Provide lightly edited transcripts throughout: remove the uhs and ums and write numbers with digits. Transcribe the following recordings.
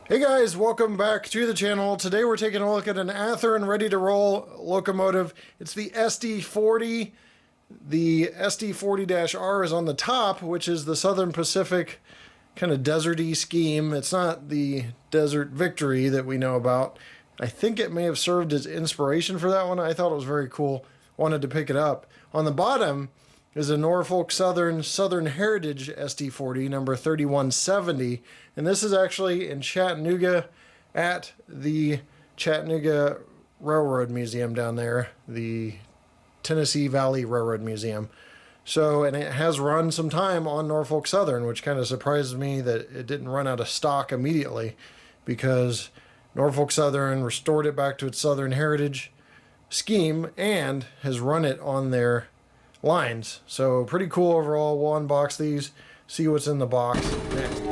Hey guys, welcome back to the channel. Today we're taking a look at an Athearn ready-to-roll locomotive. It's the SD40. The SD40R is on the top, which is the Southern Pacific kind of deserty scheme. It's not the Desert Victory that we know about. I think it may have served as inspiration for that one. I thought it was very cool. Wanted to pick it up. On the bottom is a Norfolk Southern Heritage SD40 number 3170, and this is actually in Chattanooga at the Chattanooga Railroad Museum down there, the Tennessee Valley Railroad Museum. So, and it has run some time on Norfolk Southern, which kind of surprised me that it didn't run out of stock immediately, because Norfolk Southern restored it back to its Southern Heritage scheme and has run it on their lines. So pretty cool overall. We'll unbox these, see what's in the box next.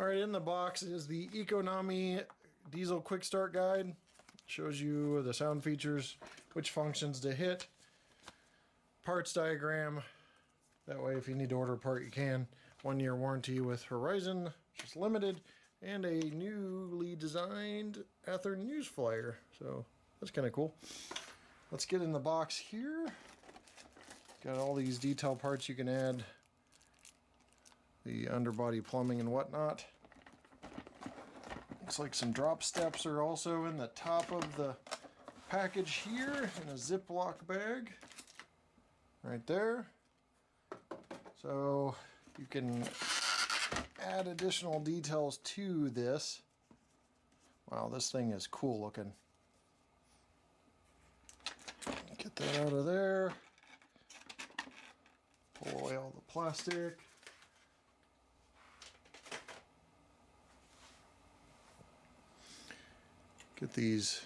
Alright, in the box is the Economi diesel quick start guide. Shows you the sound features, which functions to hit, parts diagram. That way if you need to order a part you can. 1-year warranty with Horizon, just limited, and a newly designed Athearn news flyer. So that's kind of cool. Let's get in the box here. Got all these detail parts you can add, the underbody plumbing and whatnot. Looks like some drop steps are also in the top of the package here in a Ziploc bag right there. So you can add additional details to this. Wow, this thing is cool looking. Get that out of there. Pull away all the plastic. Get these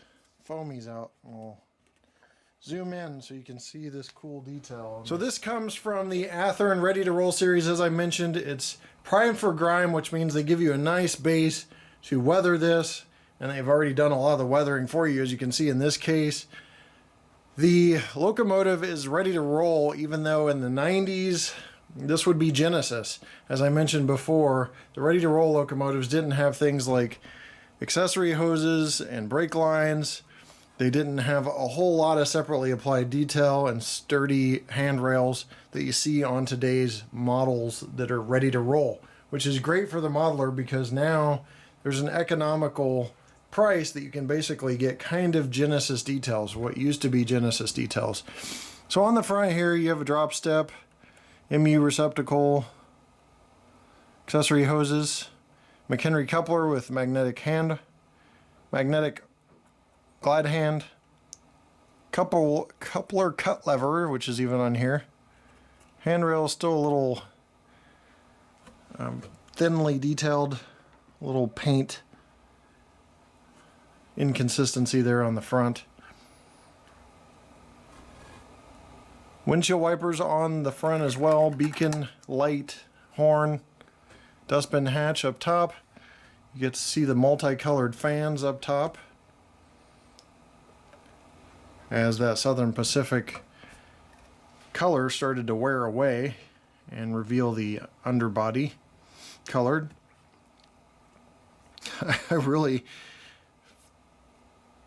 foamies out. We'll zoom in so you can see this cool detail. So this comes from the Athearn Ready to Roll series. As I mentioned, it's prime for grime, which means they give you a nice base to weather this, and they've already done a lot of the weathering for you. As you can see in this case, the locomotive is ready to roll, even though in the 90s this would be Genesis. As I mentioned before, the ready to roll locomotives didn't have things like accessory hoses and brake lines. They didn't have a whole lot of separately applied detail and sturdy handrails that you see on today's models that are ready to roll, which is great for the modeler because now there's an economical price that you can basically get kind of Genesis details, what used to be Genesis details. So on the front here you have a drop step, MU receptacle, accessory hoses, McHenry coupler with magnetic glide hand, coupler cut lever, which is even on here. Handrail is still a little thinly detailed, a little paint inconsistency there on the front. Windshield wipers on the front as well, beacon, light, horn, dustbin hatch up top. You get to see the multicolored fans up top, as that Southern Pacific color started to wear away and reveal the underbody colored. I really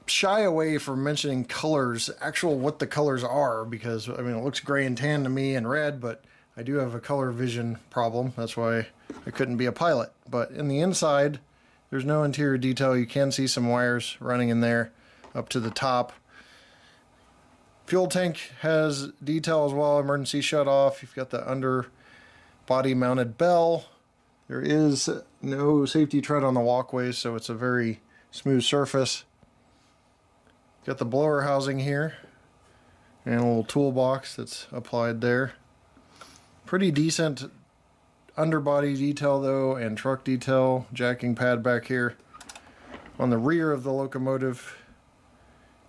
shy away from mentioning colors, what the colors are, because I mean it looks gray and tan to me and red, but I do have a color vision problem. That's why I couldn't be a pilot. But in the inside, there's no interior detail. You can see some wires running in there up to the top. Fuel tank has detail as well, emergency shut off. You've got the underbody mounted bell. There is no safety tread on the walkways, so it's a very smooth surface. Got the blower housing here and a little toolbox that's applied there. Pretty decent underbody detail though, and truck detail, jacking pad back here. On the rear of the locomotive,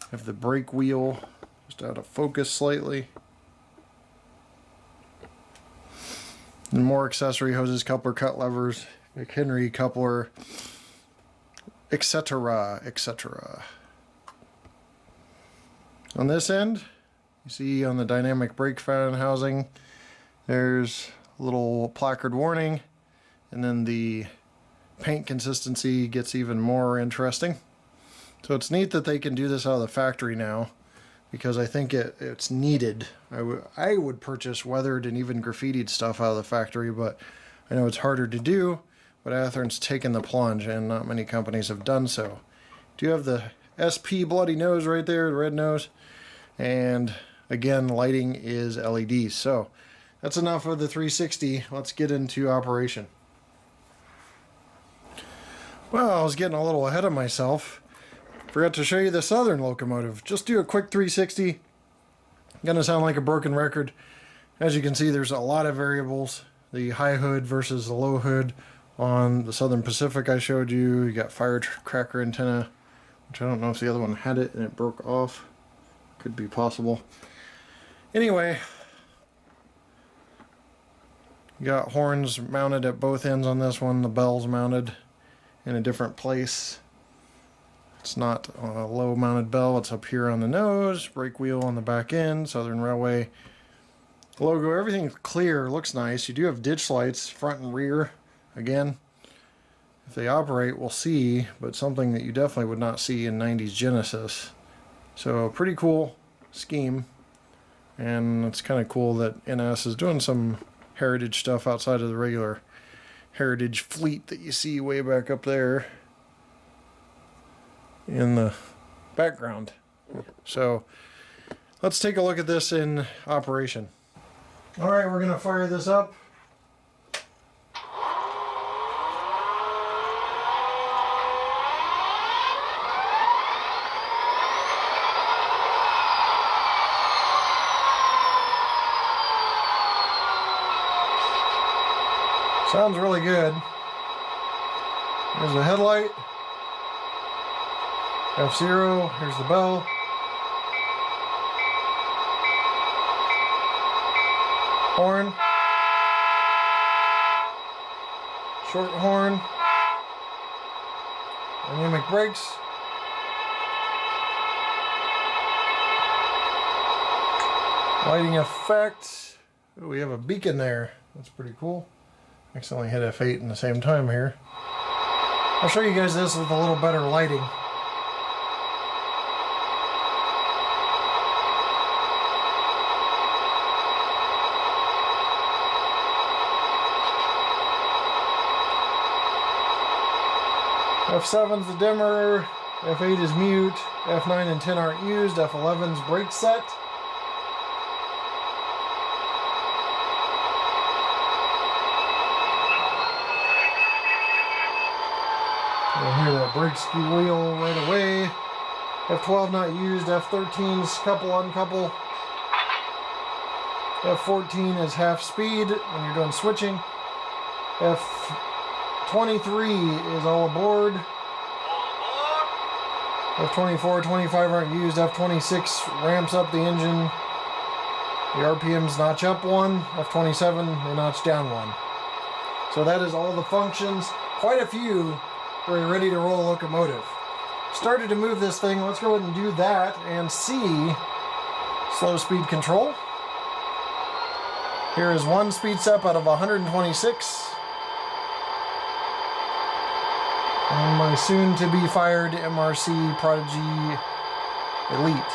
you have the brake wheel just out of focus slightly. And more accessory hoses, coupler cut levers, McHenry coupler, etc., etc. On this end, You see on the dynamic brake fan housing, there's a little placard warning, and then the paint consistency gets even more interesting. So it's neat that they can do this out of the factory now, because I think it's needed. I would purchase weathered and even graffitied stuff out of the factory, but I know it's harder to do, but Athearn's taken the plunge, and not many companies have done so. Do you have the SP bloody nose right there, the red nose? And again, lighting is LEDs. So that's enough of the 360. Let's get into operation. Well, I was getting a little ahead of myself. Forgot to show you the Southern locomotive. Just do a quick 360. Gonna sound like a broken record. As you can see, there's a lot of variables. The high hood versus the low hood on the Southern Pacific I showed you. You got firecracker antenna, which I don't know if the other one had it and it broke off. Could be possible. Anyway, you got horns mounted at both ends on this one. The bell's mounted in a different place. It's not a low mounted bell, it's up here on the nose, brake wheel on the back end, Southern Railway logo, everything's clear, looks nice. You do have ditch lights, front and rear. Again, if they operate, we'll see, but something that you definitely would not see in 90s Genesis. So, pretty cool scheme, and it's kind of cool that NS is doing some heritage stuff outside of the regular heritage fleet that you see way back up there in the background. So let's take a look at this in operation. All right, we're gonna fire this up. Sounds really good. There's the headlight. F0, here's the bell. Horn. Short horn. Dynamic brakes. Lighting effect. Ooh, we have a beacon there. That's pretty cool. Accidentally hit F8 in the same time here. I'll show you guys this with a little better lighting. F7's the dimmer, F8 is mute, F9 and 10 aren't used, F11's brake set. You'll hear that brake squeal right away. F12 not used, F13's couple uncouple. F14 is half speed when you're doing switching. F23 is all aboard. F24, 25 aren't used. F26 ramps up the engine. The RPMs notch up one. F27, they notch down one. So that is all the functions. Quite a few for a ready to roll locomotive. Started to move this thing. Let's go ahead and do that and see slow speed control. Here is one speed step out of 126. On my soon-to-be fired MRC Prodigy Elite.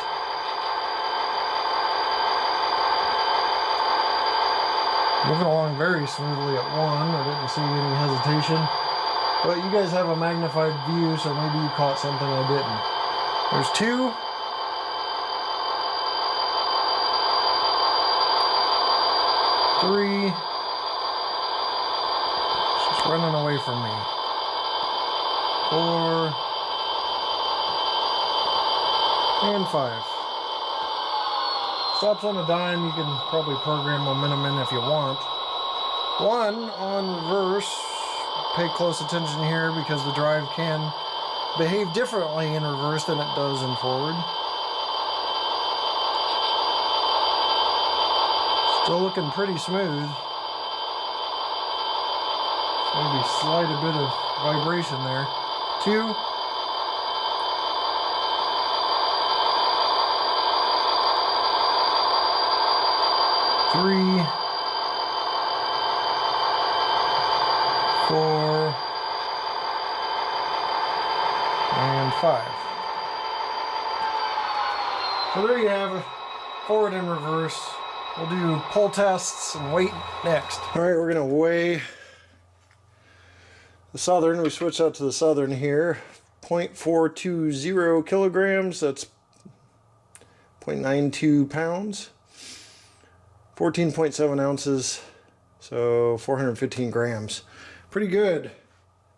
Moving along very smoothly at 1. I didn't see any hesitation. But you guys have a magnified view, so maybe you caught something I didn't. There's 2. Three. It's just running away from me. 4. And 5. Stops on a dime. You can probably program momentum in if you want. 1 on reverse. Pay close attention here because the drive can behave differently in reverse than it does in forward. Still looking pretty smooth. Maybe slight a bit of vibration there. 2. 3, 4, and 5. So there you have it, forward and reverse. We'll do pull tests and weight next. All right, we're gonna weigh the Southern. We switched out to the Southern here. 0.420 kilograms, that's 0.92 pounds. 14.7 ounces, so 415 grams. Pretty good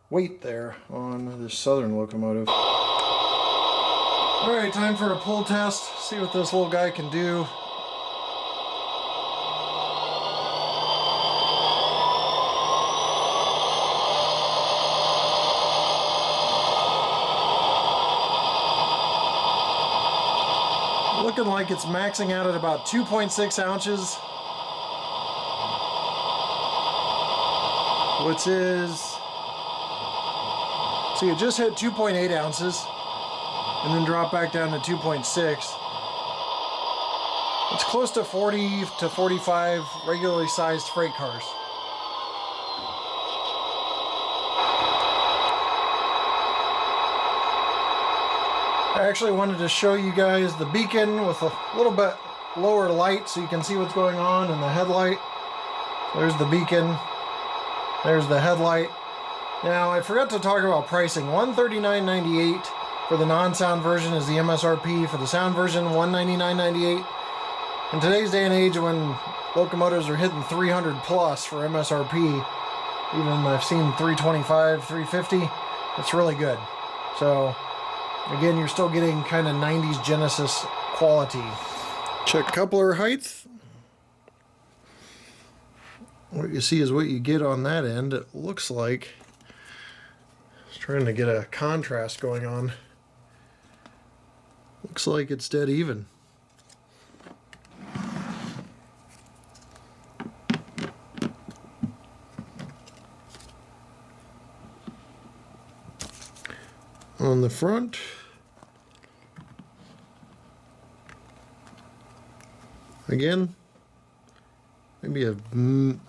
weight there on this Southern locomotive. All right, time for a pull test. See what this little guy can do. Looking like it's maxing out at about 2.6 ounces, which is, so you just hit 2.8 ounces and then drop back down to 2.6. It's close to 40 to 45 regularly sized freight cars. I actually wanted to show you guys the beacon with a little bit lower light so you can see what's going on in the headlight. There's the beacon. There's the headlight. Now, I forgot to talk about pricing. $139.98 for the non-sound version is the MSRP. For the sound version, $199.98. In today's day and age, when locomotives are hitting 300 plus for MSRP, even I've seen 325, 350, it's really good. So, again, you're still getting kind of 90s Genesis quality. Check coupler height. What you see is what you get on that end. It looks like it's trying to get a contrast going on. Looks like it's dead even. On the front, again, maybe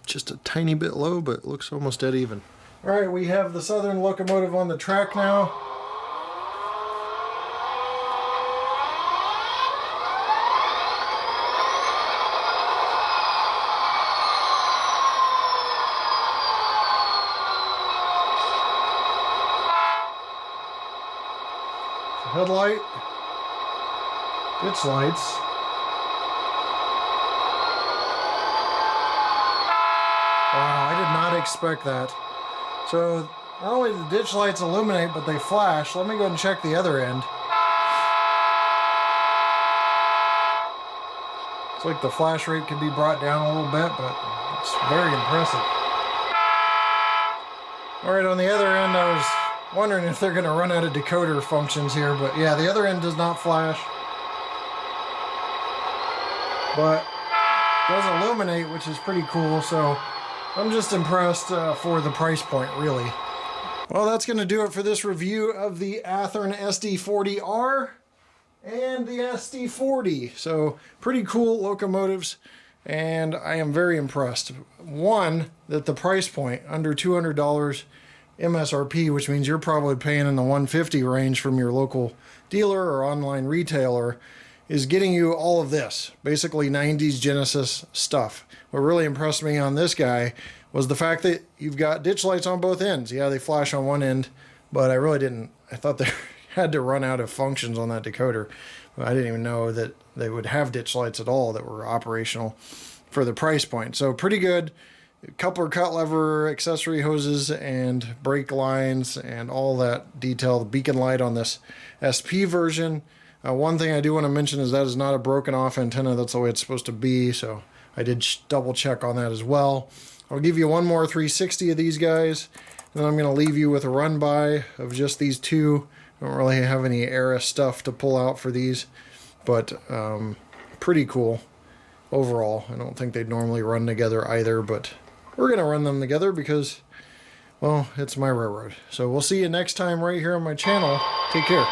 just a tiny bit low, but it looks almost dead even. All right, we have the Southern locomotive on the track now. Headlight, ditch lights. Wow, I did not expect that. So not only the ditch lights illuminate, but they flash. Let me go ahead and check the other end. It's like the flash rate could be brought down a little bit, but it's very impressive. All right, on the other end, I was wondering if they're going to run out of decoder functions here, but yeah, the other end does not flash, but does illuminate, which is pretty cool. So I'm just impressed for the price point, really. Well, that's going to do it for this review of the Athearn SD40R and the SD40. So pretty cool locomotives, and I am very impressed. One, that the price point, under $200 MSRP, which means you're probably paying in the $150 range from your local dealer or online retailer, is getting you all of this, basically 90s Genesis stuff. What really impressed me on this guy was the fact that you've got ditch lights on both ends. Yeah, they flash on one end, but I really didn't. I thought they had to run out of functions on that decoder. I didn't even know that they would have ditch lights at all that were operational for the price point. So pretty good. Coupler cut lever, accessory hoses, and brake lines, and all that detail. The beacon light on this SP version. One thing I do want to mention is that is not a broken off antenna. That's the way it's supposed to be, so I did double check on that as well. I'll give you one more 360 of these guys, and then I'm going to leave you with a run by of just these two. I don't really have any era stuff to pull out for these, but pretty cool overall. I don't think they'd normally run together either, but we're going to run them together because, well, it's my railroad. So we'll see you next time right here on my channel. Take care.